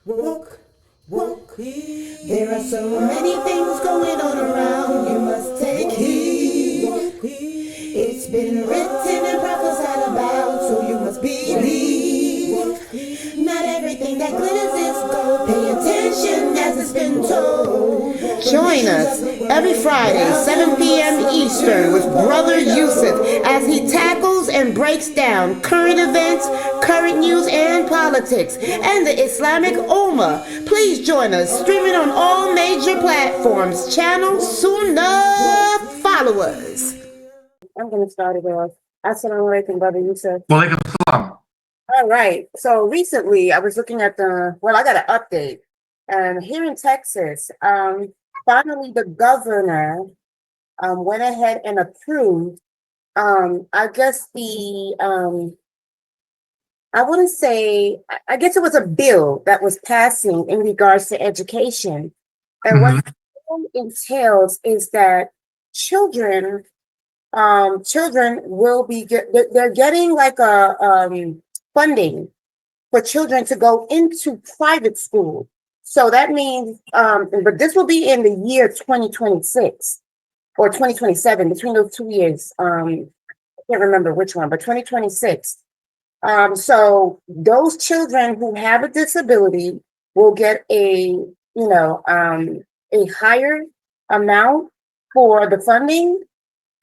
Walk, walk. There are so many things going on around. You must take heed. It's been written and prophesied about, so you must believe. Not everything that glitters is gold. Pay attention as it's been told. Join us every Friday, 7 p.m. Eastern, with Brother Yusuf as he tackles and breaks down current events, current news, and politics, and the Islamic Ummah. Please join us, streaming on all major platforms. Channel SunnahFollowers. I'm going to start it off. Assalamu alaikum, Brother Yusuf. Walaikum salam. All right. So recently I was looking at I got an update. And here in Texas, finally the governor went ahead and approved, I guess I guess it was a bill that was passing in regards to education. And what the bill entails is that children will they're getting like a funding for children to go into private school. So that means, but this will be in the year 2026 or 2027, between those 2 years. I can't remember which one, but 2026. So those children who have a disability will get a higher amount for the funding,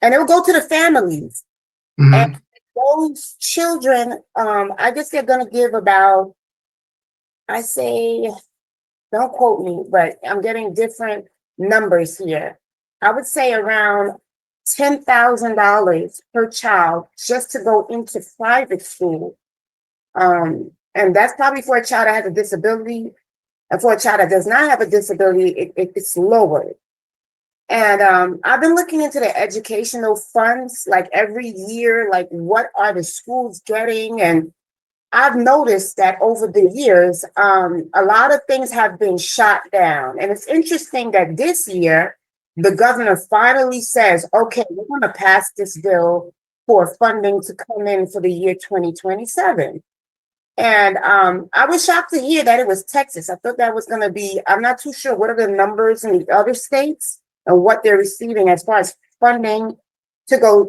and it will go to the families. And those children, I guess they're going to give about, I say, don't quote me, but I'm getting different numbers here. I would say around $10,000 per child just to go into private school. And that's probably for a child that has a disability. And for a child that does not have a disability, it's lower. And I've been looking into the educational funds, like every year, like what are the schools getting? And I've noticed that over the years, a lot of things have been shot down. And it's interesting that this year, the governor finally says, okay, we're going to pass this bill for funding to come in for the year 2027. And I was shocked to hear that it was Texas. I thought that was going to be, I'm not too sure what are the numbers in the other states and what they're receiving as far as funding to go,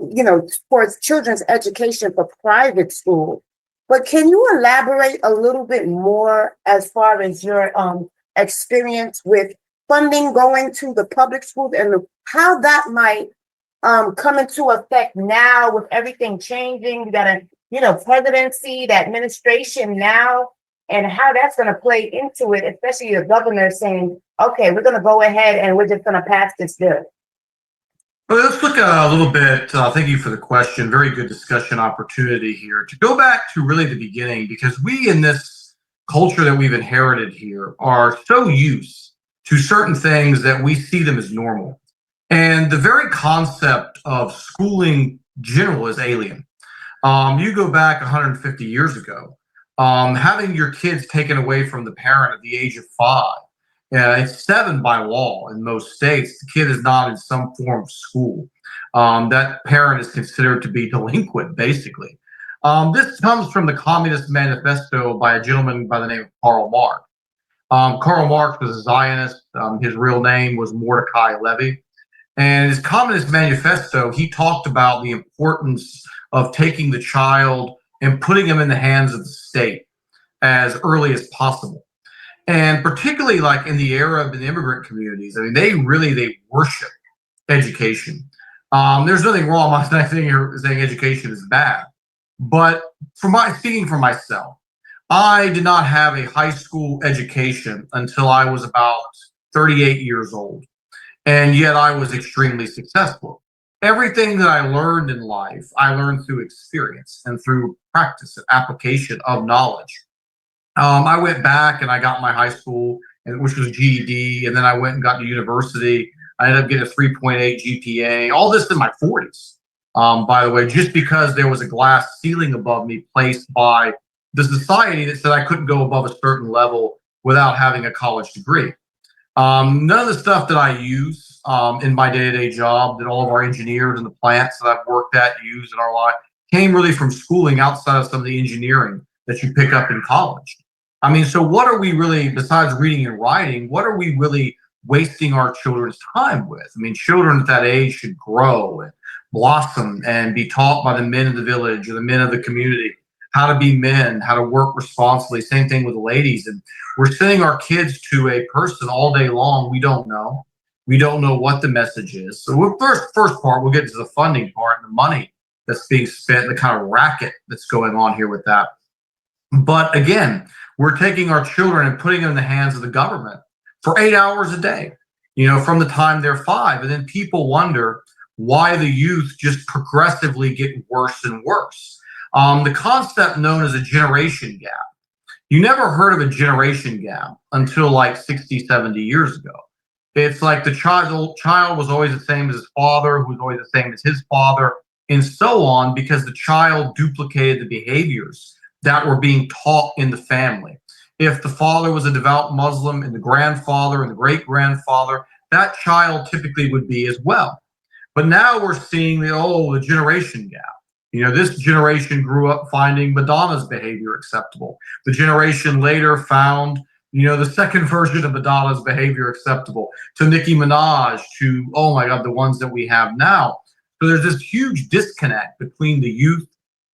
towards children's education for private school. But can you elaborate a little bit more as far as your experience with funding going to the public schools and how that might come into effect now with everything changing? You got a presidency, the administration now, and how that's going to play into it, especially the governor saying, okay, we're going to go ahead and we're just going to pass this bill. Well, let's look a little bit. Thank you for the question. Very good discussion opportunity here. To go back to really the beginning, because we in this culture that we've inherited here are so used to certain things that we see them as normal. And the very concept of schooling general is alien. You go back 150 years ago, having your kids taken away from the parent at the age of 5. It's 7 by law in most states. The kid is not in some form of school. That parent is considered to be delinquent, basically. This comes from the Communist Manifesto by a gentleman by the name of Karl Marx. Karl Marx was a Zionist. His real name was Mordecai Levy. And his Communist Manifesto, he talked about the importance of taking the child and putting him in the hands of the state as early as possible. And particularly like in the Arab and immigrant communities, I mean, they worship education. There's nothing wrong. I'm not saying education is bad, but speaking for myself, I did not have a high school education until I was about 38 years old. And yet I was extremely successful. Everything that I learned in life, I learned through experience and through practice and application of knowledge. I went back and I got my high school, which was GED, and then I went and got to university. I ended up getting a 3.8 GPA, all this in my 40s, by the way, just because there was a glass ceiling above me placed by the society that said I couldn't go above a certain level without having a college degree. None of the stuff that I use in my day-to-day job that all of our engineers and the plants that I've worked at use in our life came really from schooling outside of some of the engineering that you pick up in college. I mean, so what are we really, besides reading and writing, what are we really wasting our children's time with? I mean, children at that age should grow and blossom and be taught by the men of the village or the men of the community how to be men, how to work responsibly. Same thing with the ladies. And we're sending our kids to a person all day long we don't know. We don't know what the message is. So first part, we'll get to the funding part and the money that's being spent, the kind of racket that's going on here with that. But again, we're taking our children and putting them in the hands of the government for 8 hours a day, from the time they're 5. And then people wonder why the youth just progressively get worse and worse. The concept known as a generation gap. You never heard of a generation gap until like 60, 70 years ago. It's like the child was always the same as his father, who was always the same as his father, and so on, because the child duplicated the behaviors that were being taught in the family. If the father was a devout Muslim and the grandfather and the great grandfather, that child typically would be as well. But now we're seeing the generation gap. This generation grew up finding Madonna's behavior acceptable. The generation later found, the second version of Madonna's behavior acceptable, to Nicki Minaj, to, oh my God, the ones that we have now. So there's this huge disconnect between the youth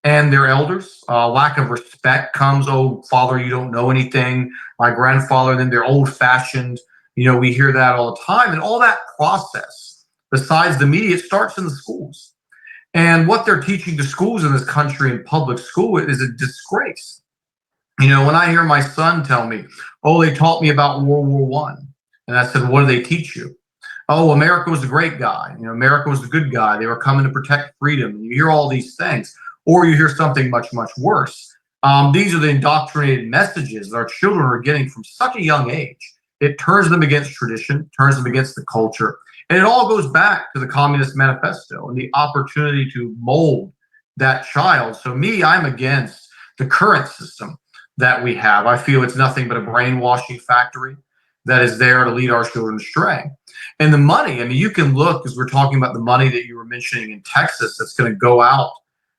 and their elders. Lack of respect comes, oh, father, you don't know anything. My grandfather, then they're old fashioned. We hear that all the time. And all that process, besides the media, it starts in the schools. And what they're teaching to schools in this country in public school is a disgrace. When I hear my son tell me, oh, they taught me about World War One. And I said, what do they teach you? Oh, America was a great guy. America was a good guy. They were coming to protect freedom. And you hear all these things. Or you hear something much, much worse. These are the indoctrinated messages that our children are getting from such a young age. It turns them against tradition, turns them against the culture. And it all goes back to the Communist Manifesto and the opportunity to mold that child. So I'm against the current system that we have. I feel it's nothing but a brainwashing factory that is there to lead our children astray. And the money, you can look, as we're talking about the money that you were mentioning in Texas that's going to go out,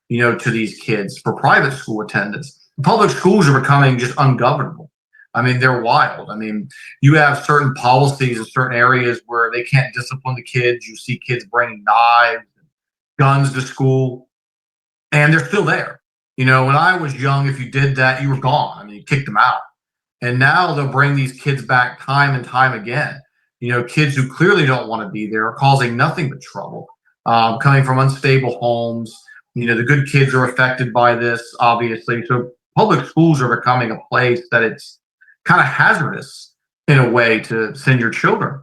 to these kids for private school attendance. Public schools are becoming just ungovernable. They're wild. You have certain policies in certain areas where they can't discipline the kids. You see kids bringing knives and guns to school, and they're still there. When I was young, if you did that, you were gone. You kicked them out. And now they'll bring these kids back time and time again. Kids who clearly don't want to be there, are causing nothing but trouble, coming from unstable homes. The good kids are affected by this, obviously. So public schools are becoming a place that it's kind of hazardous in a way to send your children.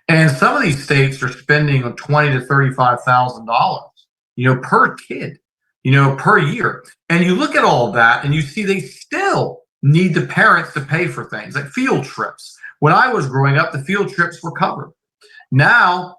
And some of these states are spending $20,000 to $35,000, per kid, per year. And you look at all of that and you see they still need the parents to pay for things like field trips. When I was growing up, the field trips were covered. Now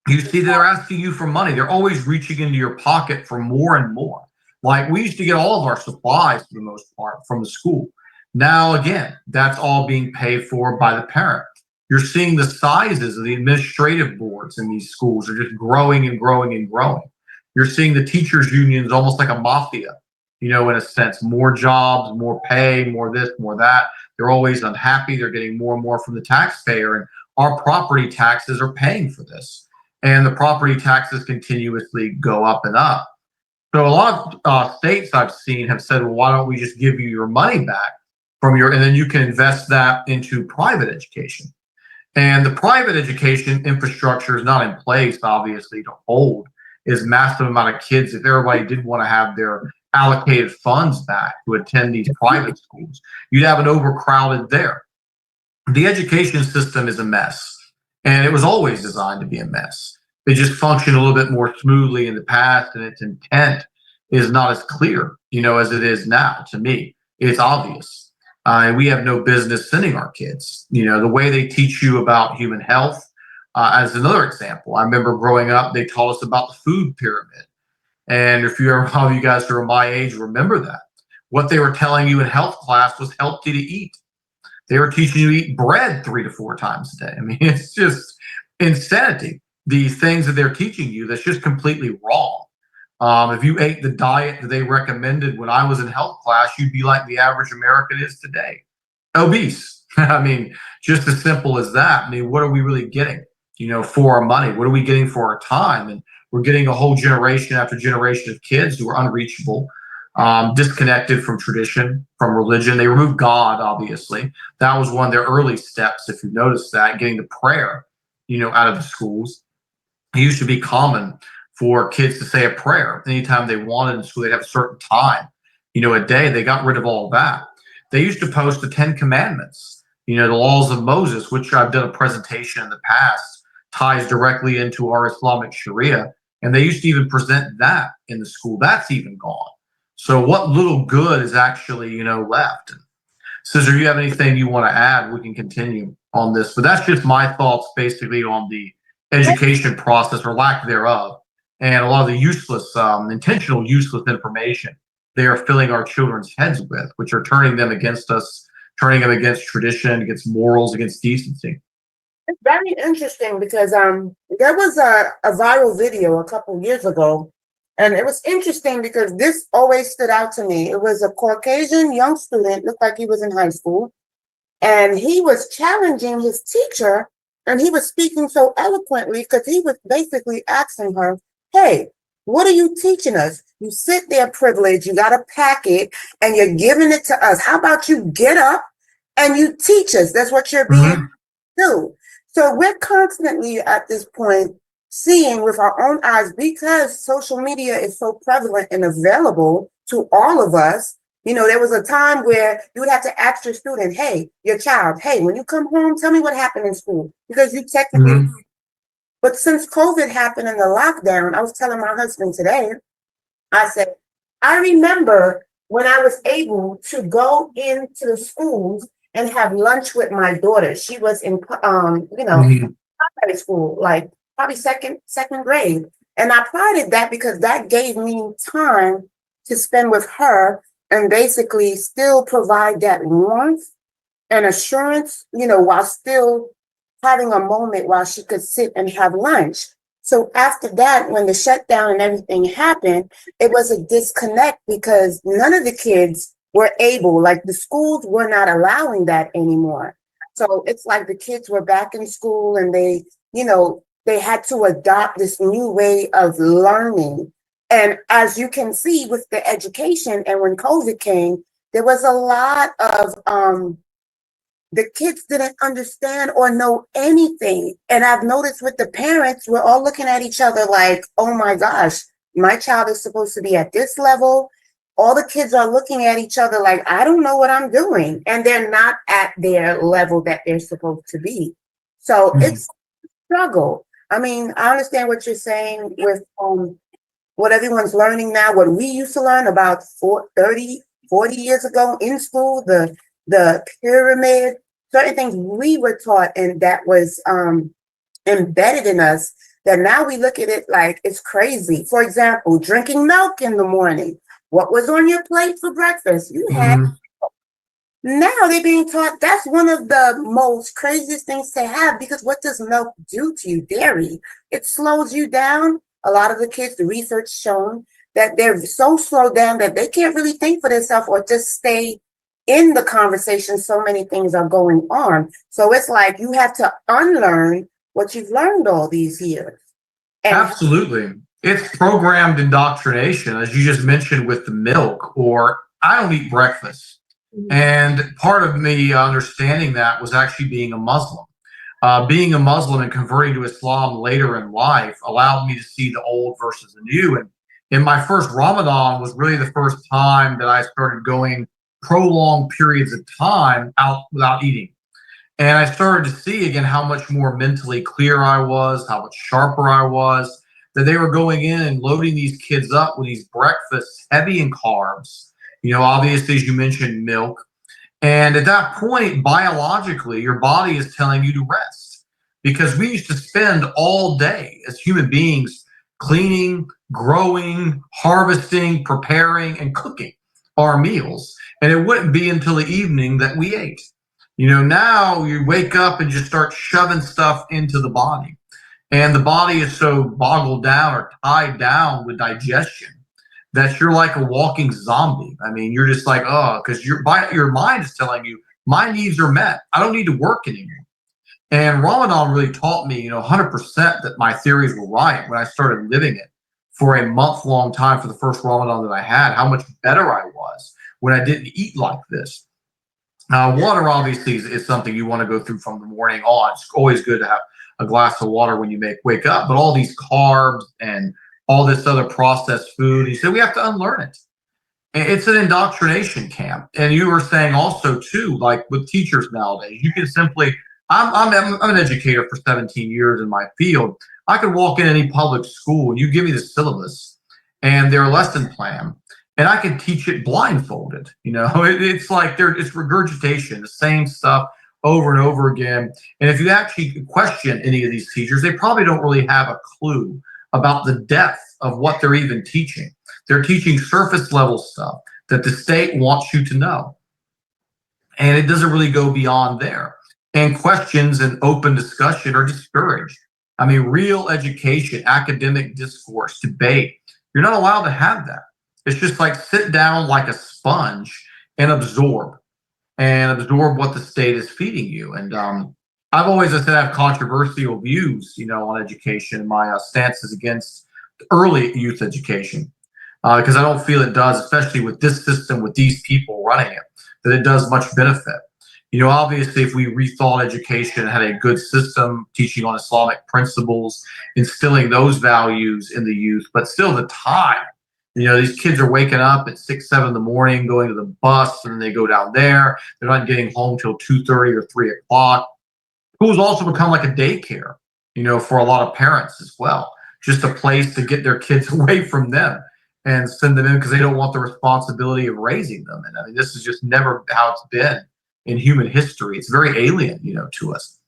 you see they're asking you for money. They're always reaching into your pocket for more and more. Like we used to get all of our supplies for the most part from the school. Now, again, that's all being paid for by the parent. You're seeing the sizes of the administrative boards in these schools are just growing and growing and growing. You're seeing the teachers' unions almost like a mafia, in a sense. More jobs, more pay, more this, more that. They're always unhappy. They're getting more and more from the taxpayer. And our property taxes are paying for this. And the property taxes continuously go up and up. So a lot of states I've seen have said, well, why don't we just give you your money back and then you can invest that into private education. And the private education infrastructure is not in place, obviously, to hold as massive amount of kids. If everybody did want to have their allocated funds back to attend these private schools, you'd have an overcrowded there. The education system is a mess, and it was always designed to be a mess. It just functioned a little bit more smoothly in the past, and its intent is not as clear, as it is now. To me, it's obvious. We have no business sending our kids. The way they teach you about human health, as another example. I remember growing up, they taught us about the food pyramid. And if you ever, how you guys who are my age remember that, what they were telling you in health class was healthy to eat. They were teaching you to eat bread 3 to 4 times a day. It's just insanity. The things that they're teaching you, that's just completely wrong. If you ate the diet that they recommended when I was in health class, you'd be like the average American is today. obese. I mean, just as simple as that. I mean, what are we really getting, for our money? What are we getting for our time? And we're getting a whole generation after generation of kids who are unreachable, disconnected from tradition, from religion. They removed God, obviously. That was one of their early steps, if you notice that, getting the prayer, out of the schools. It used to be common for kids to say a prayer anytime they wanted in school. They'd have a certain time, a day. They got rid of all of that. They used to post the 10 Commandments, the laws of Moses, which I've done a presentation in the past, ties directly into our Islamic Sharia. And they used to even present that in the school. That's even gone. So what little good is actually, left? And Scissor, you have anything you want to add? We can continue on this. But that's just my thoughts basically on the education process or lack thereof, and a lot of the useless, intentional useless information they are filling our children's heads with, which are turning them against us, turning them against tradition, against morals, against decency. It's very interesting because there was a viral video a couple years ago, and it was interesting because this always stood out to me. It was a Caucasian young student, looked like he was in high school, and he was challenging his teacher, and he was speaking so eloquently because he was basically asking her, hey, what are you teaching us? You sit there privileged, you got a packet, and you're giving it to us. How about you get up and you teach us? That's what you're being do. So we're constantly at this point seeing with our own eyes, because social media is so prevalent and available to all of us. There was a time where you would have to ask your student, hey, your child, hey, when you come home, tell me what happened in school, because you technically. But since COVID happened in the lockdown, I was telling my husband today, I said, I remember when I was able to go into the schools and have lunch with my daughter. She was in, primary school, like probably second grade. And I prided that because that gave me time to spend with her and basically still provide that warmth and assurance, while still having a moment while she could sit and have lunch. So after that, when the shutdown and everything happened, it was a disconnect because none of the kids were able, like the schools were not allowing that anymore. So it's like the kids were back in school and they had to adopt this new way of learning. And as you can see with the education, and when COVID came, there was a lot of the kids didn't understand or know anything. And I've noticed with the parents, we're all looking at each other like, oh my gosh, my child is supposed to be at this level. All the kids are looking at each other like, I don't know what I'm doing. And they're not at their level that they're supposed to be. So it's a struggle. I mean, I understand what you're saying with what everyone's learning now, what we used to learn about 40 years ago in school, the pyramid, certain things we were taught and that was embedded in us, that now we look at it like it's crazy. For example, drinking milk in the morning. What was on your plate for breakfast? You had. Now they're being taught that's one of the most craziest things to have, because what does milk do to you? Dairy. It slows you down. A lot of the kids, the research shown that they're so slowed down that they can't really think for themselves or just stay in the conversation. So many things are going on. So it's like you have to unlearn what you've learned all these years. And absolutely. It's programmed indoctrination, as you just mentioned with the milk, or I don't eat breakfast. And part of me understanding that was actually being a Muslim. Being a Muslim and converting to Islam later in life allowed me to see the old versus the new. And in my first Ramadan was really the first time that I started going prolonged periods of time out without eating. And I started to see again how much more mentally clear I was, how much sharper I was, that they were going in and loading these kids up with these breakfasts heavy in carbs, obviously, as you mentioned, milk. And at that point, biologically, your body is telling you to rest, because we used to spend all day as human beings cleaning, growing, harvesting, preparing, and cooking our meals. And it wouldn't be until the evening that we ate. Now you wake up and just start shoving stuff into the body. And the body is so boggled down or tied down with digestion that you're like a walking zombie. I mean, you're just like, oh, because your mind is telling you My needs are met. I don't need to work anymore. And Ramadan really taught me, 100% that my theories were right when I started living it for a month-long time for the first Ramadan that I had, how much better I was when I didn't eat like this. Water obviously is something you want to go through from the morning on. It's always good to have a glass of water when you wake up, but all these carbs and all this other processed food, he said we have to unlearn it. It's an indoctrination camp. And you were saying also too, like with teachers nowadays, you can simply, I'm an educator for 17 years in my field. I could walk in any public school and you give me the syllabus and their lesson plan, and I can teach it blindfolded. It's like it's regurgitation, the same stuff over and over again. And if you actually question any of these teachers, they probably don't really have a clue about the depth of what they're even teaching. They're teaching surface level stuff that the state wants you to know. And it doesn't really go beyond there. And questions and open discussion are discouraged. I mean, real education, academic discourse, debate, you're not allowed to have that. It's just like sit down like a sponge and absorb what the state is feeding you. And I've always said I have controversial views, on education. My stance is against early youth education because I don't feel it does, especially with this system, with these people running it, that it does much benefit. Obviously, if we rethought education, had a good system teaching on Islamic principles, instilling those values in the youth, but still the time. These kids are waking up at 6, 7 in the morning, going to the bus, and they go down there. They're not getting home till 2:30 or 3 o'clock. Schools also become like a daycare, for a lot of parents as well. Just a place to get their kids away from them and send them in because they don't want the responsibility of raising them. And I mean, this is just never how it's been in human history. It's very alien, to us.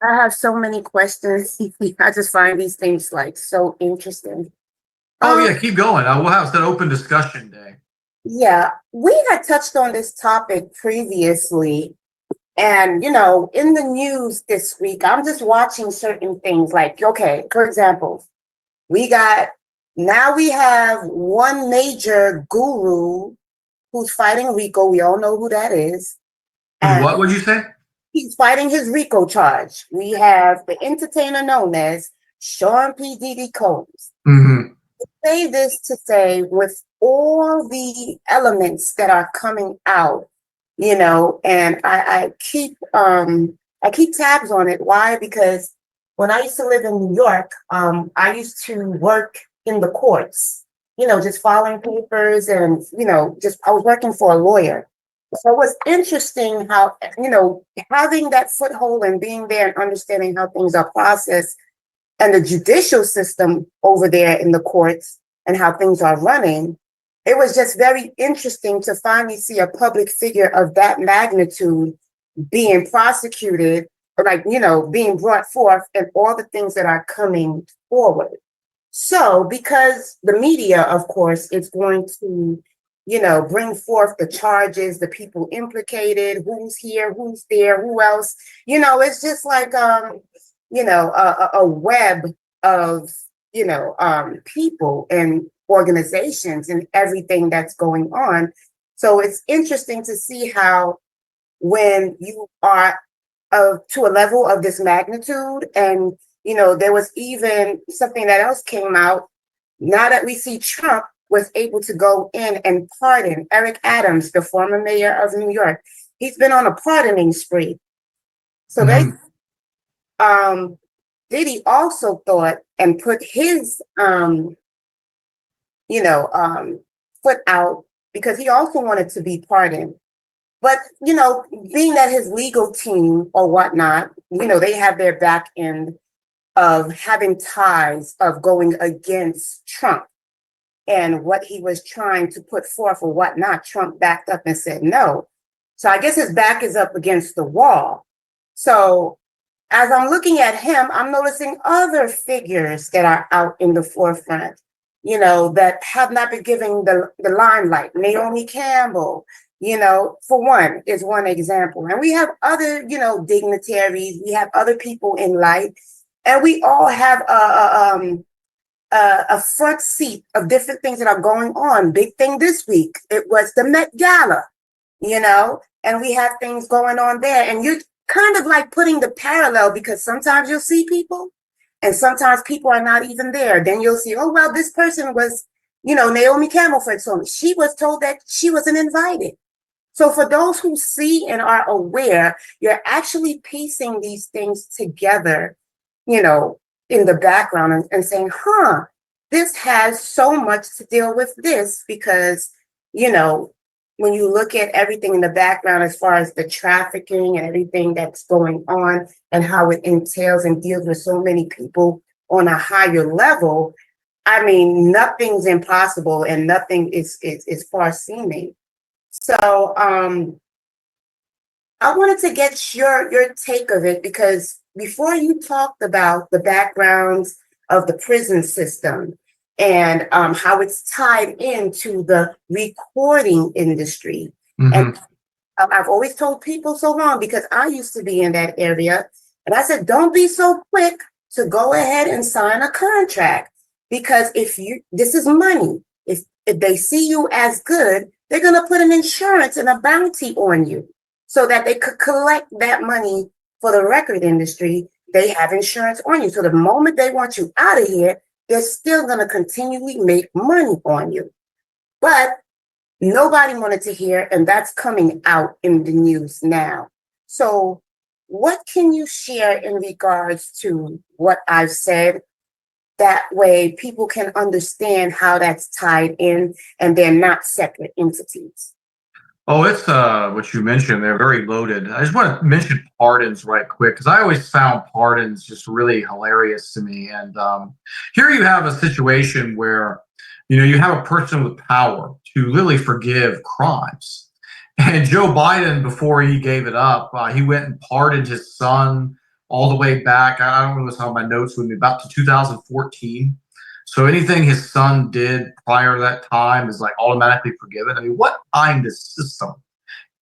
I have so many questions. I just find these things like so interesting. Oh yeah, keep going. We'll have that open discussion day. Yeah, we had touched on this topic previously. And, in the news this week, I'm just watching certain things like, okay, for example, now we have one major guru who's fighting RICO. We all know who that is. And what would you say? He's fighting his RICO charge. We have the entertainer known as Sean P. Diddy Combs. Mm-hmm. I say this to say, with all the elements that are coming out, and I keep tabs on it. Why? Because when I used to live in New York, I used to work in the courts, just filing papers and, I was working for a lawyer. So it was interesting how, having that foothold and being there and understanding how things are processed and the judicial system over there in the courts and how things are running. It was just very interesting to finally see a public figure of that magnitude being prosecuted, or being brought forth, and all the things that are coming forward. So, because the media, of course, is going to, bring forth the charges, the people implicated, who's here, who's there, who else, it's just like, a web of, people and organizations and everything that's going on. So it's interesting to see how when you are to a level of this magnitude, and there was even something that else came out now that we see Trump was able to go in and pardon Eric Adams, the former mayor of New York. He's been on a pardoning spree. So Diddy also thought and put his foot out because he also wanted to be pardoned. But, being that his legal team or whatnot, they have their back end of having ties of going against Trump and what he was trying to put forth or whatnot, Trump backed up and said no. So I guess his back is up against the wall. So as I'm looking at him, I'm noticing other figures that are out in the forefront, that have not been given the limelight. Naomi Campbell, for one, is one example. And we have other, dignitaries. We have other people in light. And we all have a front seat of different things that are going on. Big thing this week, it was the Met Gala, and we have things going on there. And you're kind of like putting the parallel, because sometimes you'll see people and sometimes people are not even there. Then you'll see, oh, well, this person was, Naomi Campbell, for example, she was told that she wasn't invited. So for those who see and are aware, you're actually piecing these things together, in the background and saying, this has so much to deal with this, because, when you look at everything in the background as far as the trafficking and everything that's going on and how it entails and deals with so many people on a higher level, I mean, nothing's impossible and nothing is far seeming. So I wanted to get your take of it, because before you talked about the backgrounds of the prison system and how it's tied into the recording industry. And I've always told people so long, because I used to be in that area, and I said, don't be so quick to go ahead and sign a contract, because this is money. If they see you as good, they're going to put an insurance and a bounty on you so that they could collect that money for the record industry. They have insurance on you. So the moment they want you out of here, they're still going to continually make money on you. But nobody wanted to hear, and that's coming out in the news now. So what can you share in regards to what I've said? That way people can understand how that's tied in and they're not separate entities. Oh, it's what you mentioned. They're very loaded. I just want to mention pardons right quick, because I always found pardons just really hilarious to me. And here you have a situation where, you have a person with power to literally forgive crimes. And Joe Biden, before he gave it up, he went and pardoned his son all the way back. I don't know what's on my notes with me, about to 2014. So anything his son did prior to that time is like automatically forgiven. I mean, what kind of system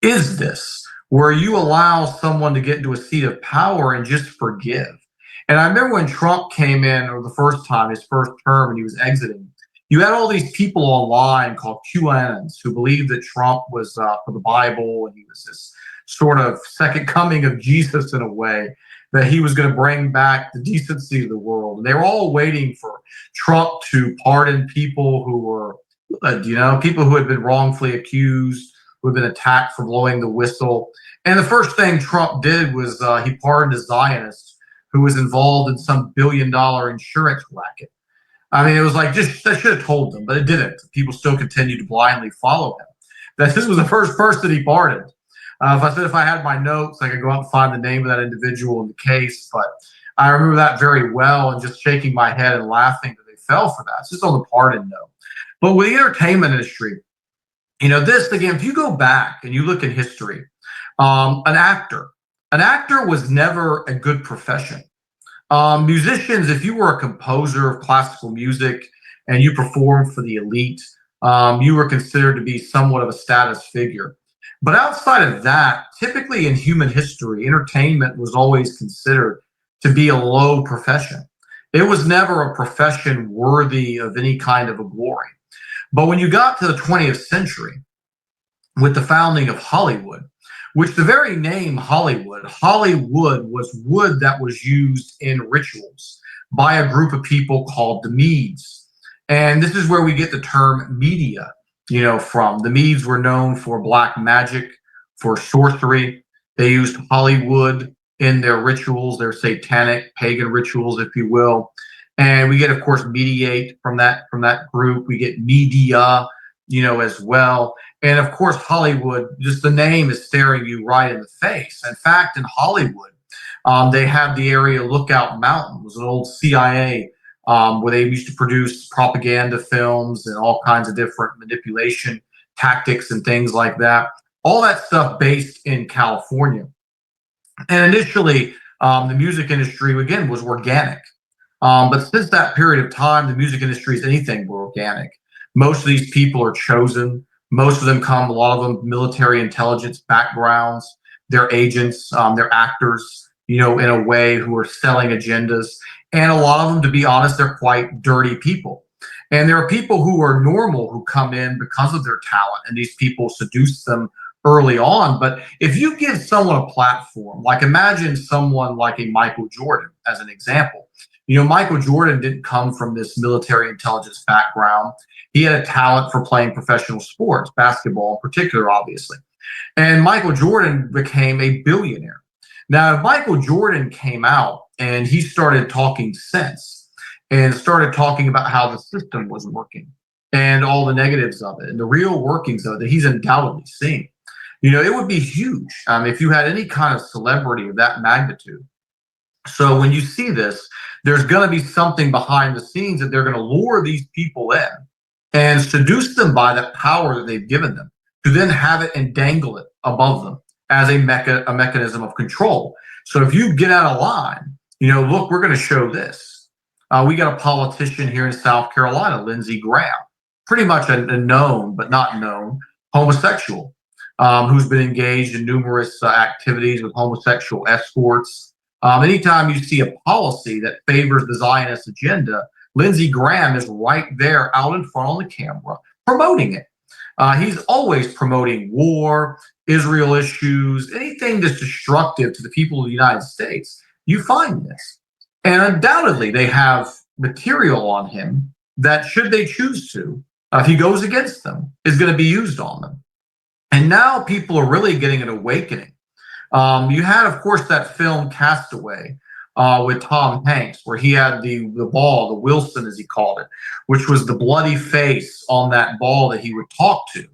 is this where you allow someone to get into a seat of power and just forgive? And I remember when Trump came in, or the first time, his first term, and he was exiting, you had all these people online called QAnons who believed that Trump was for the Bible, and he was this sort of second coming of Jesus in a way, that he was going to bring back the decency of the world. And they were all waiting for Trump to pardon people who were, people who had been wrongfully accused, who had been attacked for blowing the whistle. And the first thing Trump did was he pardoned a Zionist who was involved in some $billion insurance racket. I mean, it was like, just, that should have told them, but it didn't. People still continued to blindly follow him. That this was the first person he pardoned. If I had my notes, I could go out and find the name of that individual in the case. But I remember that very well, and just shaking my head and laughing that they fell for that. It's just on the pardon note. But with the entertainment industry, this, again, if you go back and you look at history, an actor was never a good profession. Musicians, if you were a composer of classical music and you performed for the elite, you were considered to be somewhat of a status figure. But outside of that, typically in human history, entertainment was always considered to be a low profession. It was never a profession worthy of any kind of a glory. But when you got to the 20th century, with the founding of Hollywood, which the very name Hollywood was wood that was used in rituals by a group of people called the Medes. And this is where we get the term media, from. The Medes were known for black magic, for sorcery. They used Hollywood in their rituals, their satanic pagan rituals, if you will. And we get, of course, mediate from that group. We get media, as well. And of course, Hollywood, just the name is staring you right in the face. In fact, in Hollywood, they had the area Lookout Mountain. It was an old CIA where they used to produce propaganda films and all kinds of different manipulation tactics and things like that. All that stuff based in California. And initially, the music industry, again, was organic. But since that period of time, the music industry is anything but organic. Most of these people are chosen. Most of them come, a lot of them, military intelligence backgrounds. They're agents, they're actors, in a way, who are selling agendas. And a lot of them, to be honest, they're quite dirty people. And there are people who are normal who come in because of their talent, and these people seduce them early on. But if you give someone a platform, like imagine someone like a Michael Jordan as an example. Michael Jordan didn't come from this military intelligence background. He had a talent for playing professional sports, basketball in particular, obviously. And Michael Jordan became a billionaire. Now, if Michael Jordan came out and he started talking sense and started talking about how the system was working and all the negatives of it and the real workings of it that he's undoubtedly seen, it would be huge if you had any kind of celebrity of that magnitude. So when you see this, there's going to be something behind the scenes that they're going to lure these people in and seduce them by that power that they've given them to then have it and dangle it above them as a mechanism of control. So if you get out of line, look, we're going to show this. We got a politician here in South Carolina, Lindsey Graham, pretty much a known but not known homosexual who's been engaged in numerous activities with homosexual escorts. Anytime you see a policy that favors the Zionist agenda, Lindsey Graham is right there out in front on the camera promoting it. He's always promoting war, Israel issues, anything that's destructive to the people of the United States. You find this. And undoubtedly, they have material on him that, should they choose to, if he goes against them, is going to be used on them. And now people are really getting an awakening. You had, of course, that film Castaway with Tom Hanks, where he had the ball, the Wilson, as he called it, which was the bloody face on that ball that he would talk to.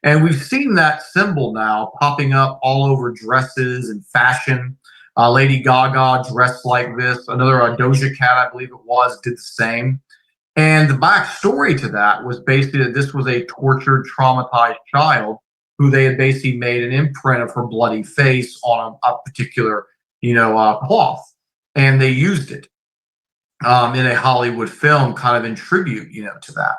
And we've seen that symbol now popping up all over dresses and fashion. Lady Gaga dressed like this. Another Doja Cat, I believe it was, did the same. And the backstory to that was basically that this was a tortured, traumatized child who they had basically made an imprint of her bloody face on a particular, cloth. And they used it in a Hollywood film kind of in tribute, to that.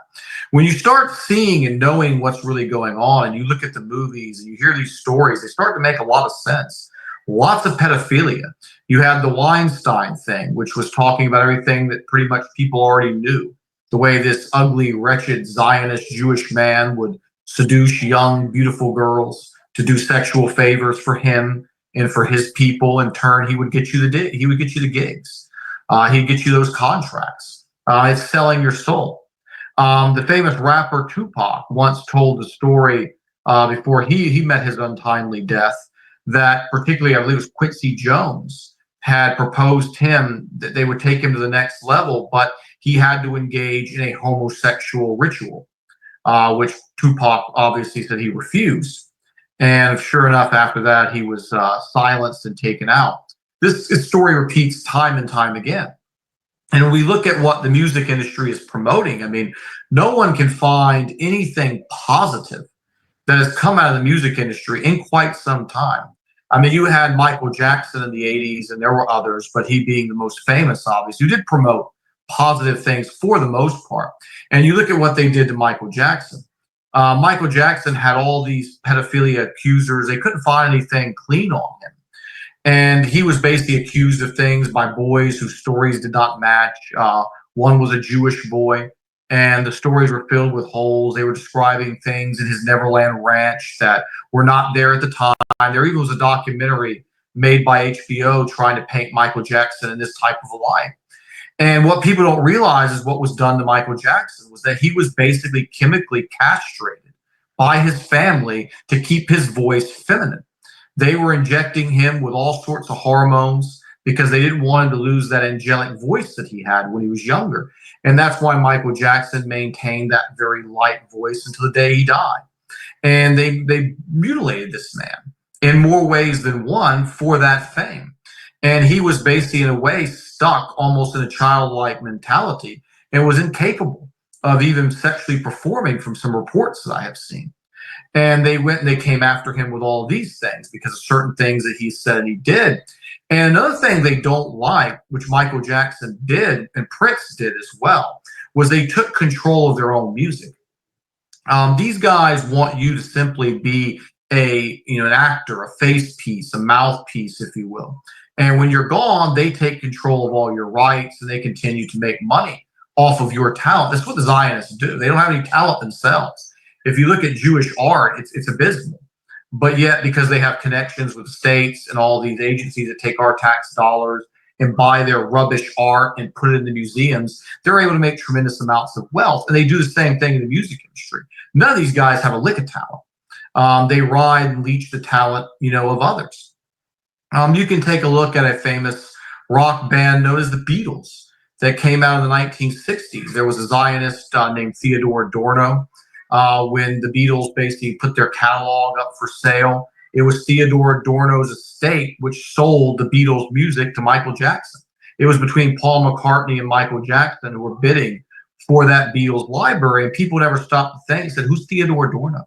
When you start seeing and knowing what's really going on and you look at the movies and you hear these stories, they start to make a lot of sense. Lots of pedophilia. You had the Weinstein thing, which was talking about everything that pretty much people already knew. The way this ugly, wretched Zionist Jewish man would seduce young, beautiful girls to do sexual favors for him and for his people. In turn, he would get you the gigs. He'd get you those contracts. It's selling your soul. The famous rapper Tupac once told the story before he met his untimely death that, particularly, I believe it was Quincy Jones had proposed him that they would take him to the next level, but he had to engage in a homosexual ritual, which Tupac obviously said he refused. And sure enough, after that, he was silenced and taken out. This story repeats time and time again. And when we look at what the music industry is promoting, I mean, no one can find anything positive that has come out of the music industry in quite some time. I mean, you had Michael Jackson in the 80s, and there were others, but he being the most famous, obviously, who did promote positive things for the most part. And you look at what they did to Michael Jackson. Michael Jackson had all these pedophilia accusers. They couldn't find anything clean on him. And he was basically accused of things by boys whose stories did not match. One was a Jewish boy, and the stories were filled with holes. They were describing things in his Neverland Ranch that were not there at the time. There even was a documentary made by HBO trying to paint Michael Jackson in this type of a light. And what people don't realize is what was done to Michael Jackson was that he was basically chemically castrated by his family to keep his voice feminine. They were injecting him with all sorts of hormones because they didn't want him to lose that angelic voice that he had when he was younger. And that's why Michael Jackson maintained that very light voice until the day he died. And they mutilated this man in more ways than one for that fame. And he was basically, in a way, stuck almost in a childlike mentality and was incapable of even sexually performing, from some reports that I have seen. And they went and they came after him with all these things because of certain things that he said and he did. And another thing they don't like, which Michael Jackson did and Prince did as well, was they took control of their own music. These guys want you to simply be an actor, a face piece, a mouthpiece, if you will. And when you're gone, they take control of all your rights and they continue to make money off of your talent. That's what the Zionists do. They don't have any talent themselves. If you look at Jewish art, it's abysmal. But yet, because they have connections with states and all these agencies that take our tax dollars and buy their rubbish art and put it in the museums, they're able to make tremendous amounts of wealth. And they do the same thing in the music industry. None of these guys have a lick of talent. They ride and leech the talent, of others. You can take a look at a famous rock band known as the Beatles that came out in the 1960s. There was a Zionist named Theodore Adorno. When the Beatles basically put their catalog up for sale, it was Theodore Adorno's estate which sold the Beatles' music to Michael Jackson. It was between Paul McCartney and Michael Jackson who were bidding for that Beatles library, and people never stopped to think, said, who's Theodore Adorno?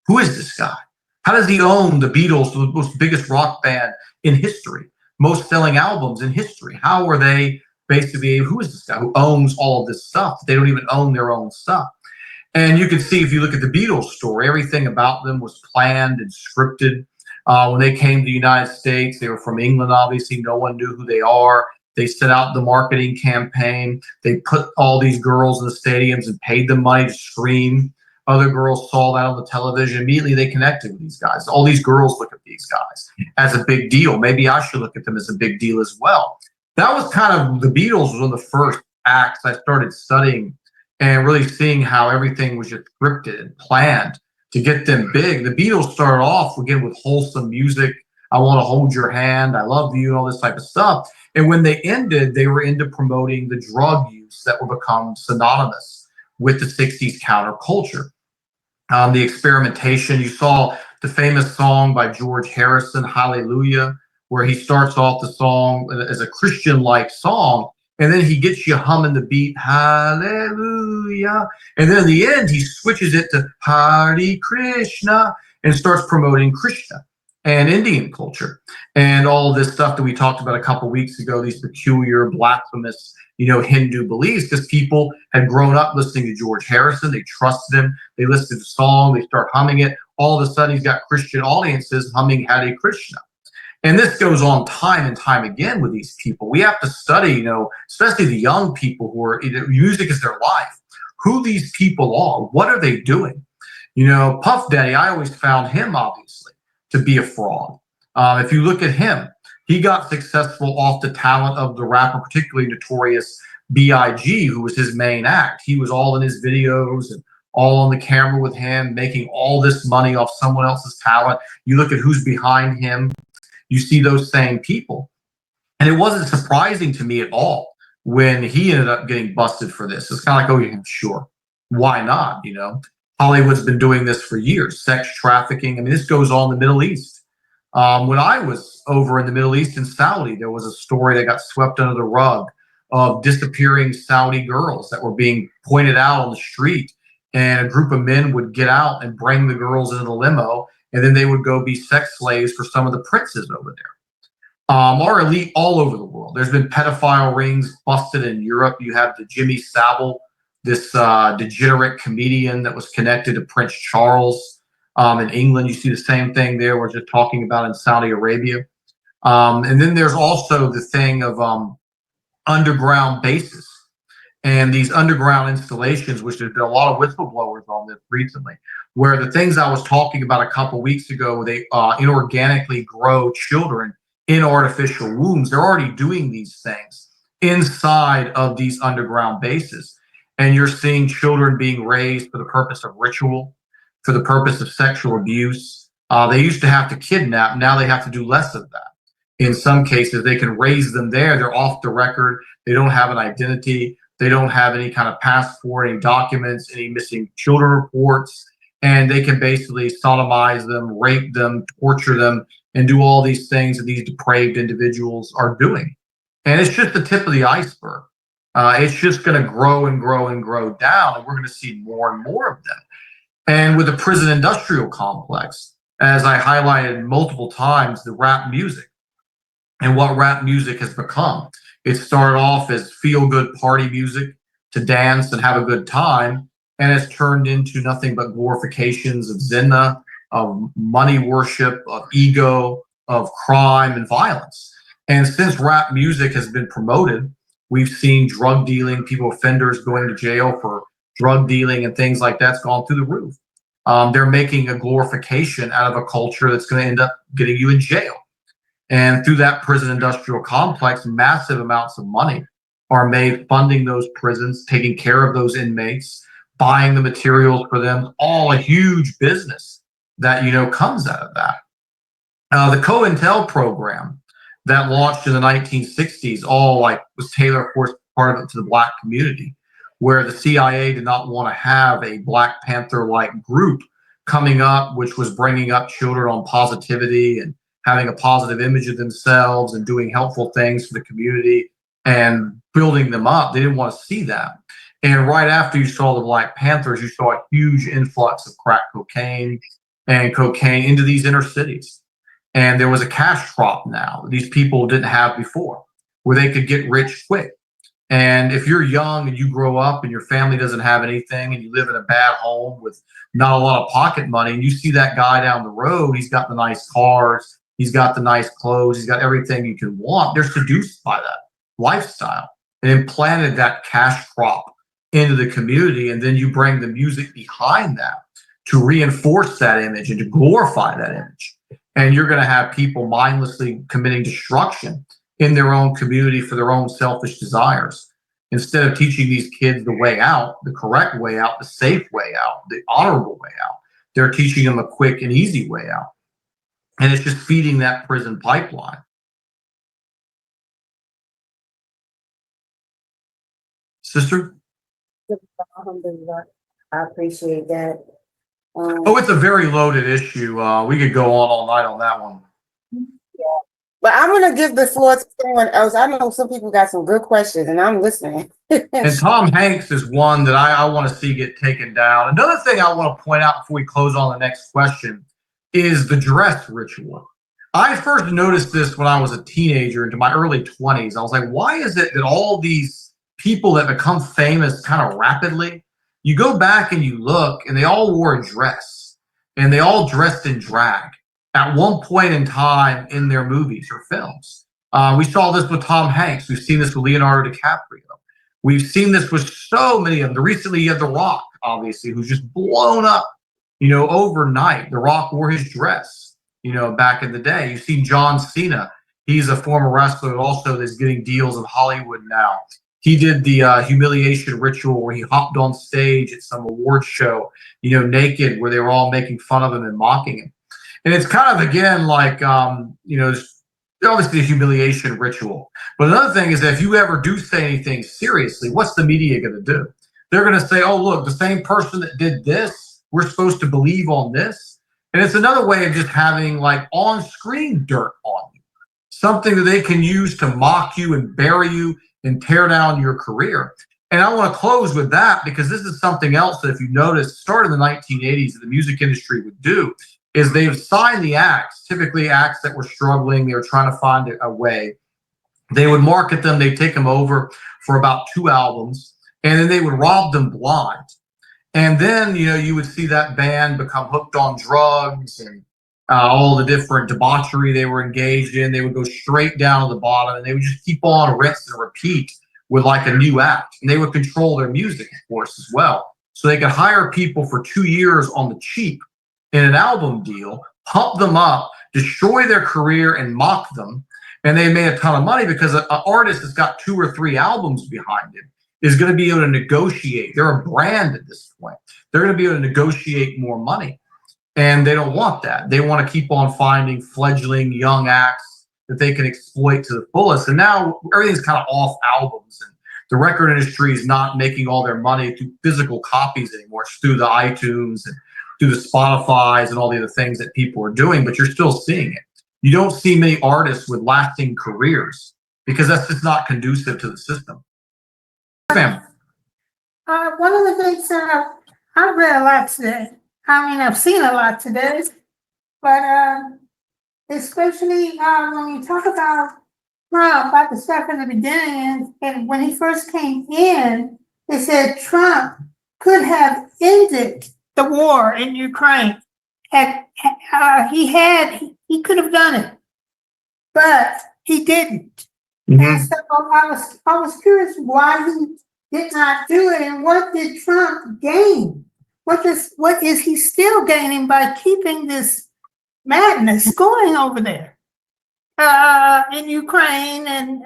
Who is this guy? How does he own the Beatles, the most biggest rock band in history, most selling albums in history? How are they basically, who is this guy who owns all of this stuff? They don't even own their own stuff. And you can see, if you look at the Beatles story, everything about them was planned and scripted. When they came to the United States, they were from England, obviously. No one knew who they are. They set out the marketing campaign. They put all these girls in the stadiums and paid them money to scream. Other girls saw that on the television. Immediately, they connected with these guys. All these girls look at these guys as a big deal. Maybe I should look at them as a big deal as well. That was kind of, the Beatles was one of the first acts I started studying and really seeing how everything was just scripted and planned to get them big. The Beatles started off, again, with wholesome music. I want to hold your hand. I love you, and all this type of stuff. And when they ended, they were into promoting the drug use that would become synonymous with the 60s counterculture. The experimentation, you saw the famous song by George Harrison, Hallelujah, where he starts off the song as a Christian-like song, and then he gets you humming the beat, hallelujah. And then in the end, he switches it to Hare Krishna and starts promoting Krishna and Indian culture and all this stuff that we talked about a couple weeks ago, these peculiar, blasphemous, Hindu beliefs, because people had grown up listening to George Harrison. They trusted him. They listened to the song. They start humming it. All of a sudden, he's got Christian audiences humming Hare Krishna. And this goes on time and time again with these people. We have to study, especially the young people who are, music is their life, who these people are. What are they doing? Puff Daddy, I always found him, obviously, to be a fraud. If you look at him, he got successful off the talent of the rapper, particularly Notorious B.I.G., who was his main act. He was all in his videos and all on the camera with him, making all this money off someone else's talent. You look at who's behind him, you see those same people. And it wasn't surprising to me at all when he ended up getting busted for this. It's kind of like, oh, yeah, sure. Why not? Hollywood's been doing this for years, sex trafficking. I mean, this goes on in the Middle East. When I was over in the Middle East in Saudi, there was a story that got swept under the rug of disappearing Saudi girls that were being pointed out on the street. And a group of men would get out and bring the girls into the limo, and then they would go be sex slaves for some of the princes over there. Our elite all over the world. There's been pedophile rings busted in Europe. You have the Jimmy Savile, this degenerate comedian that was connected to Prince Charles. In England, you see the same thing there. We're just talking about in Saudi Arabia. And then there's also the thing of underground bases and these underground installations, which there's been a lot of whistleblowers on this recently, where the things I was talking about a couple weeks ago, they inorganically grow children in artificial wombs. They're already doing these things inside of these underground bases. And you're seeing children being raised for the purpose of ritual, for the purpose of sexual abuse. They used to have to kidnap. Now they have to do less of that. In some cases, they can raise them there. They're off the record. They don't have an identity. They don't have any kind of passport, any documents, any missing children reports. And they can basically sodomize them, rape them, torture them, and do all these things that these depraved individuals are doing. And it's just the tip of the iceberg. It's just going to grow and grow and grow down, and we're going to see more and more of them. And with the prison industrial complex, as I highlighted multiple times, the rap music and what rap music has become. It started off as feel-good party music to dance and have a good time, and has turned into nothing but glorifications of zina, of money worship, of ego, of crime and violence. And since rap music has been promoted, we've seen drug dealing, people, offenders going to jail for drug dealing and things like that's gone through the roof. They're making a glorification out of a culture that's going to end up getting you in jail. And through that prison industrial complex, massive amounts of money are made funding those prisons, taking care of those inmates, buying the materials for them, all a huge business that, comes out of that. The COINTEL program that launched in the 1960s, all like was tailored, of course, part of it to the Black community, where the CIA did not want to have a Black Panther like group coming up, which was bringing up children on positivity and having a positive image of themselves and doing helpful things for the community and building them up. They didn't want to see that. And right after you saw the Black Panthers, you saw a huge influx of crack cocaine and cocaine into these inner cities. And there was a cash crop now these people didn't have before, where they could get rich quick. And if you're young and you grow up and your family doesn't have anything and you live in a bad home with not a lot of pocket money, and you see that guy down the road, he's got the nice cars, he's got the nice clothes, he's got everything you can want. They're seduced by that lifestyle and implanted that cash crop into the community. And then you bring the music behind that to reinforce that image and to glorify that image. And you're going to have people mindlessly committing destruction in their own community for their own selfish desires. Instead of teaching these kids the way out, the correct way out, the safe way out, the honorable way out, they're teaching them a quick and easy way out. And it's just feeding that prison pipeline. Sister? I appreciate that. It's a very loaded issue. We could go on all night on that one. Yeah. But I'm going to give the floor to someone else. I know some people got some good questions, and I'm listening. And Tom Hanks is one that I want to see get taken down. Another thing I want to point out before we close on the next question is the dress ritual. I first noticed this when I was a teenager into my early 20s. I was like, why is it that all these people that become famous kind of rapidly, you go back and you look and they all wore a dress and they all dressed in drag at one point in time in their movies or films. We saw this with Tom Hanks. We've seen this with Leonardo DiCaprio. We've seen this with so many of them. Recently, you had The Rock, obviously, who's just blown up, overnight. The Rock wore his dress, back in the day. You've seen John Cena. He's a former wrestler also that's getting deals in Hollywood now. He did the humiliation ritual where he hopped on stage at some award show, naked, where they were all making fun of him and mocking him. And it's kind of, again, like, obviously a humiliation ritual. But another thing is that if you ever do say anything seriously, what's the media going to do? They're going to say, oh, look, the same person that did this, we're supposed to believe on this. And it's another way of just having like on-screen dirt on you, something that they can use to mock you and bury you and tear down your career. And I want to close with that because this is something else that, if you notice, started in the 1980s that the music industry would do, is they've signed the acts, typically acts that were struggling. They were trying to find a way. They would market them. They'd take them over for about 2 albums, and then they would rob them blind. And then, you would see that band become hooked on drugs and all the different debauchery they were engaged in. They would go straight down to the bottom, and they would just keep on rinse and repeat with like a new act. And they would control their music, of course, as well. So they could hire people for 2 years on the cheap in an album deal, pump them up, destroy their career, and mock them. And they made a ton of money because an artist that's got 2 or 3 albums behind him is going to be able to negotiate. They're a brand at this point. They're going to be able to negotiate more money. And they don't want that. They want to keep on finding fledgling young acts that they can exploit to the fullest. And now everything's kind of off albums. And the record industry is not making all their money through physical copies anymore. It's through the iTunes and through the Spotify's and all the other things that people are doing, but you're still seeing it. You don't see many artists with lasting careers because that's just not conducive to the system. Ma'am. One of the things that I've read a lot today, I've seen a lot today, but especially when you talk about Trump, about the stuff in the beginning, and when he first came in, they said Trump could have ended the war in Ukraine. He could have done it. but he didn't. And so I was curious why he did not do it, and what did Trump gain? What is he still gaining by keeping this madness going over there in Ukraine, and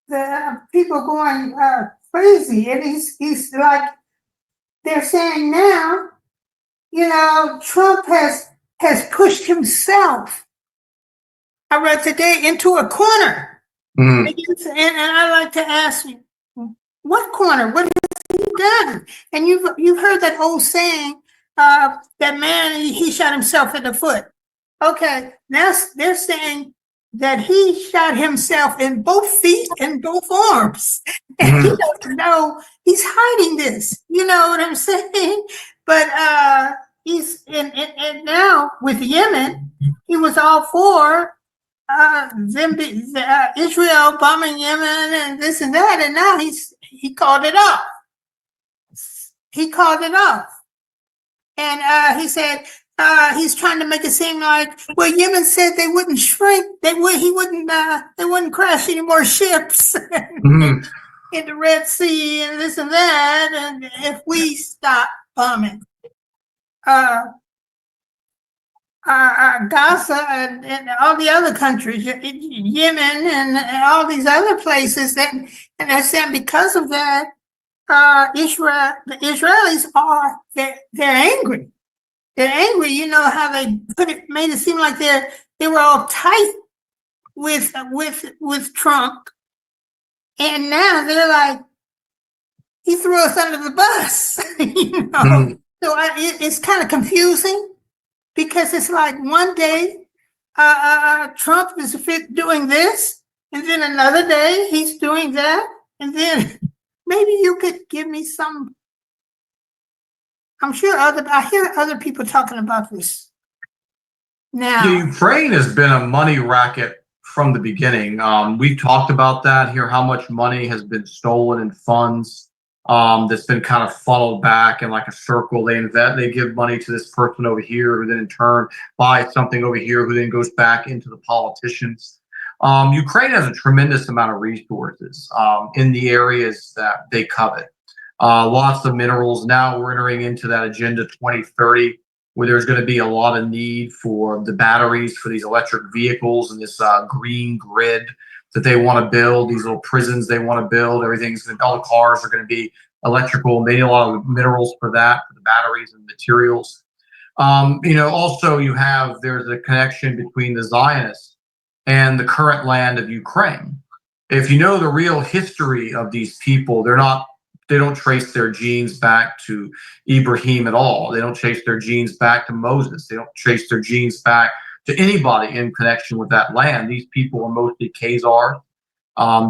the people going crazy? And he's like, they're saying now, Trump has pushed himself, I read today, into a corner. And I'd like to ask you, what corner? What has he done? And you've heard that old saying, that man, he shot himself in the foot. Okay, now they're saying that he shot himself in both feet and both arms. And he doesn't know, he's hiding this. You know what I'm saying? But he's and now with Yemen, he was all for Israel bombing Yemen and this and that, and now he called it off. He called it off, and he said he's trying to make it seem like, well, Yemen said they wouldn't shrink, they wouldn't crash any more ships in the Red Sea and this and that, and if we stop bombing Gaza and all the other countries, Yemen and all these other places, and they're saying because of that, the Israelis they're angry. They're angry. You know how they made it seem like they were all tight with Trump, and now they're like, he threw us under the bus. So it's kind of confusing. Because it's like one day Trump is doing this, and then another day he's doing that, and then maybe you could give me some. I'm sure I hear other people talking about this now. Ukraine has been a money racket from the beginning. We've talked about that here, how much money has been stolen in funds. That's been kind of funneled back in like a circle. They give money to this person over here, who then in turn buys something over here, who then goes back into the politicians. Ukraine has a tremendous amount of resources in the areas that they covet. Lots of minerals. Now we're entering into that Agenda 2030, where there's going to be a lot of need for the batteries for these electric vehicles and this green grid that they want to build, these little prisons they want to build. All the cars are going to be electrical. They need a lot of minerals for that, for the batteries and materials. Also there's a connection between the Zionists and the current land of Ukraine. If you know the real history of these people, they don't trace their genes back to Ibrahim at all. They don't trace their genes back to Moses. They don't trace their genes back to anybody in connection with that land. These people are mostly Khazars.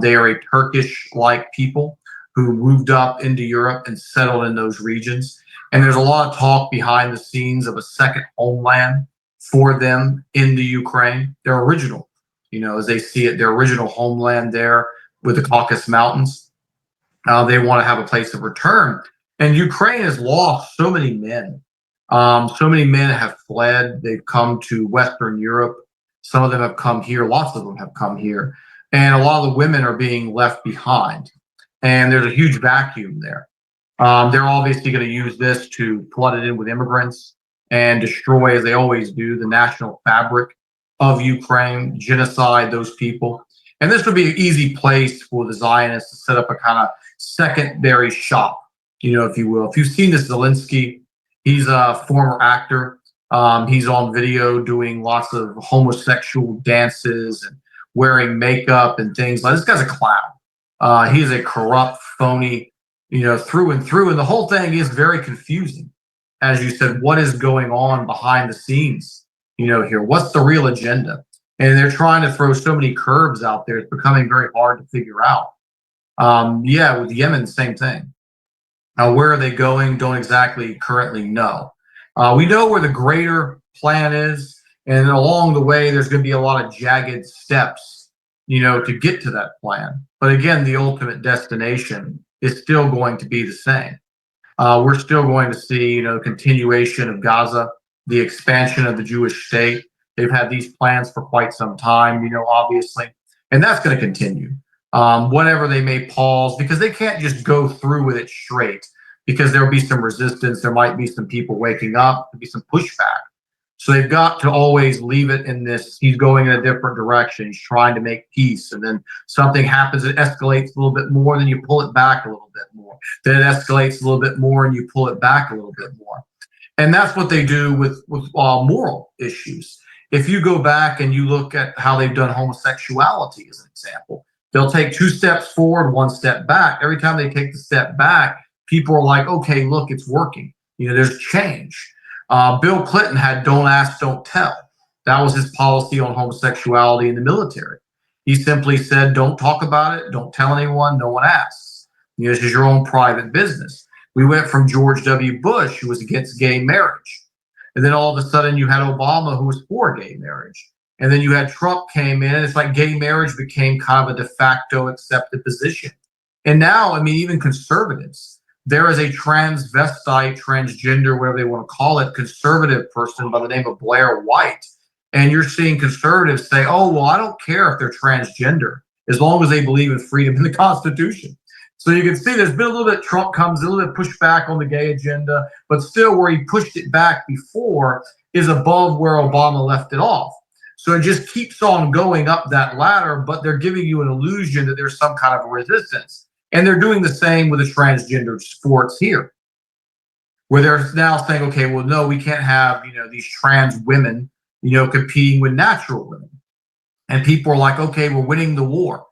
They are a Turkish-like people who moved up into Europe and settled in those regions. And there's a lot of talk behind the scenes of a second homeland for them in the Ukraine. Their original, as they see it, their original homeland there with the Caucasus Mountains. They want to have a place of return. And Ukraine has lost so many men. So many men have fled. They've come to Western Europe. Some of them have come here. Lots of them have come here. And a lot of the women are being left behind. And there's a huge vacuum there. They're obviously going to use this to flood it in with immigrants and destroy, as they always do, the national fabric of Ukraine, genocide those people. And this would be an easy place for the Zionists to set up a kind of secondary shop, if you will. If you've seen this Zelensky, he's a former actor. He's on video doing lots of homosexual dances and wearing makeup and things. This guy's a clown. He's a corrupt, phony, through and through. And the whole thing is very confusing. As you said, what is going on behind the scenes, here? What's the real agenda? And they're trying to throw so many curves out there. It's becoming very hard to figure out. With Yemen, same thing. Where are they going? Don't exactly currently know. We know where the greater plan is, and along the way, there's going to be a lot of jagged steps, to get to that plan. But again, the ultimate destination is still going to be the same. We're still going to see, continuation of Gaza, the expansion of the Jewish state. They've had these plans for quite some time, obviously, and that's going to continue. Whenever they may pause, because they can't just go through with it straight, because there'll be some resistance. There might be some people waking up, there'll be some pushback. So they've got to always leave it in this, he's going in a different direction, he's trying to make peace, and then something happens, it escalates a little bit more, then you pull it back a little bit more. Then it escalates a little bit more, and you pull it back a little bit more. And that's what they do with moral issues. If you go back and you look at how they've done homosexuality as an example, they'll take 2 steps forward, 1 step back. Every time they take the step back, people are like, okay, look, it's working. There's change. Bill Clinton had don't ask, don't tell. That was his policy on homosexuality in the military. He simply said, don't talk about it, don't tell anyone, no one asks. This is your own private business. We went from George W. Bush, who was against gay marriage. And then all of a sudden you had Obama, who was for gay marriage. And then you had Trump came in. It's like gay marriage became kind of a de facto accepted position. And now, even conservatives, there is a transvestite, transgender, whatever they want to call it, conservative person by the name of Blair White. And you're seeing conservatives say, oh, well, I don't care if they're transgender, as long as they believe in freedom in the Constitution. So you can see there's been a little bit, Trump comes a little bit pushback on the gay agenda, but still where he pushed it back before is above where Obama left it off. So it just keeps on going up that ladder, but they're giving you an illusion that there's some kind of a resistance. And they're doing the same with the transgender sports here, where they're now saying, okay, well, no, we can't have, these trans women, competing with natural women. And people are like, okay, we're winning the war.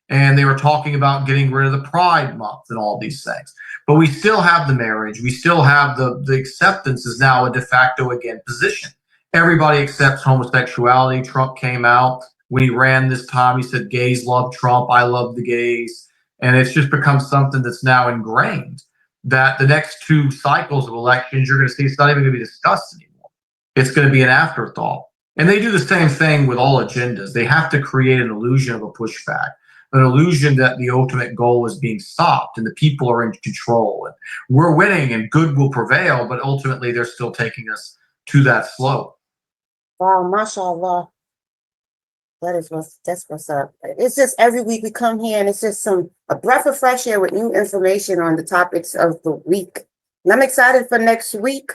And they were talking about getting rid of the Pride Month and all these things. But we still have the marriage. We still have the acceptance is now a de facto, again, position. Everybody accepts homosexuality. Trump came out when he ran this time. He said, gays love Trump. I love the gays. And it's just become something that's now ingrained that the next 2 cycles of elections, you're going to see it's not even going to be discussed anymore. It's going to be an afterthought. And they do the same thing with all agendas. They have to create an illusion of a pushback, an illusion that the ultimate goal is being stopped and the people are in control and we're winning and good will prevail, but ultimately they're still taking us to that slope. Wow, mashallah. That's what's up. It's just every week we come here and it's just a breath of fresh air with new information on the topics of the week. And I'm excited for next week.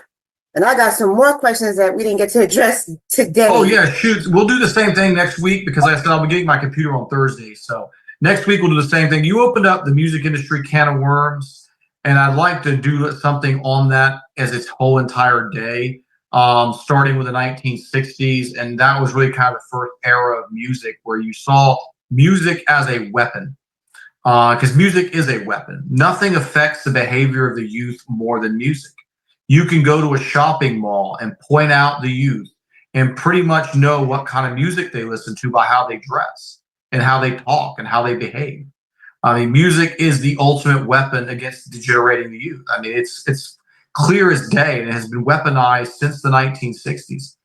And I got some more questions that we didn't get to address today. Oh yeah, shoot. We'll do the same thing next week because like I said I'll be getting my computer on Thursday. So next week we'll do the same thing. You opened up the music industry can of worms, and I'd like to do something on that as its whole entire day. Starting with the 1960s, and that was really kind of the first era of music where you saw music as a weapon, because music is a weapon. Nothing affects the behavior of the youth more than music. You can go to a shopping mall and point out the youth and pretty much know what kind of music they listen to by how they dress and how they talk and how they behave. Music is the ultimate weapon against degenerating the youth. It's clear as day, and it has been weaponized since the 1960s.